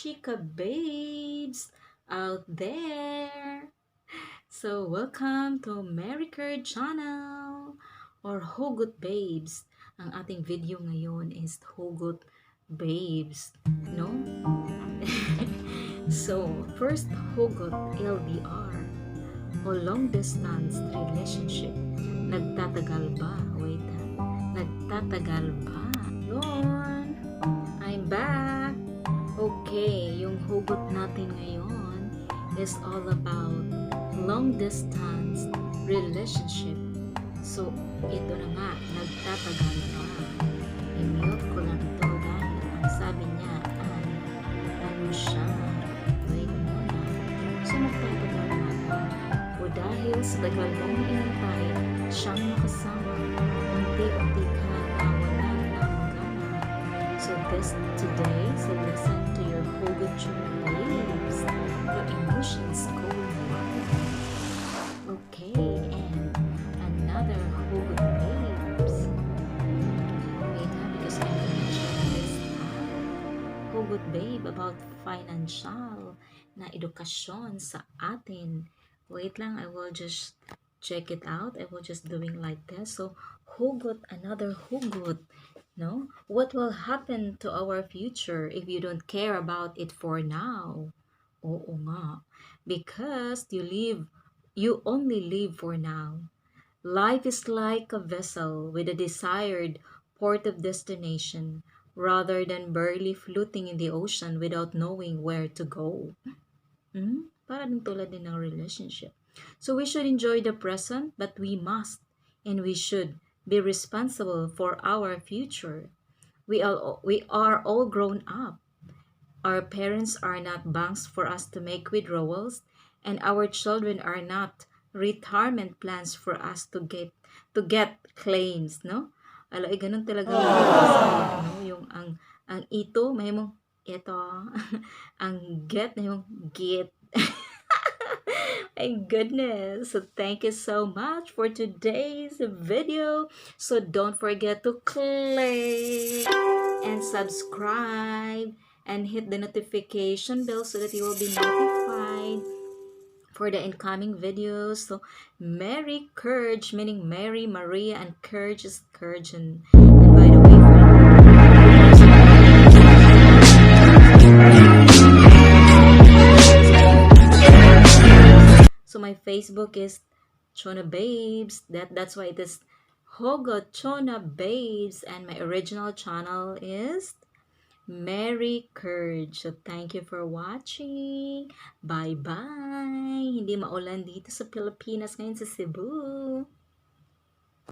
chika babes out there. So welcome to Marykerj channel or Hugot Babes. Ang ating video ngayon is Hugot Babes, no? So, first Hugot LDR o long distance relationship. Nagtatagal ba? Wait ha. Nagtatagal ba? Yun. I'm back. Okay, yung hugot natin ngayon is all about long distance relationship. So, ito na nga, nagtatagal pa. I-mute ko lang ito dahil ang sabi niya ay ano siya. Wait muna. So, nagtatagal na pa. O dahil sa tagal mong inantay, siyang makasama, unti-unti ka nawalan ng gana. So today, so listen to your Hugot Chonababes. Your emotions go wild. Okay, and another Hugot Babes. Wait na, because I mentioned this Hugot Babe about financial na edukasyon sa atin. Wait lang, I will just check it out. I will just doing like this. So, Hugot, another Hugot. No? What will happen to our future if you don't care about it for now? Oo nga. Because you only live for now. Life is like a vessel with a desired port of destination rather than barely floating in the ocean without knowing where to go. Parang tulad din ng relationship. So we should enjoy the present, but we must and we should be responsible for our future. We are all grown up. Our parents are not banks for us to make withdrawals, and our children are not retirement plans for us to get claims, no? Ala, ganun talaga yung no? Yung ang ito, may mong ito, ang get na yung get. My goodness. So thank you so much for today's video. So don't forget to click and subscribe and hit the notification bell so that you will be notified for the incoming videos. So Marykerj, meaning Mary, Maria, and Kerj is Kurjan. And by the way, so my Facebook is Chonababes. That's why it is Hugot Chonababes, and my original channel is Marykerj. So thank you for watching. Bye bye. Hindi maulan dito sa Pilipinas ngayon sa Cebu.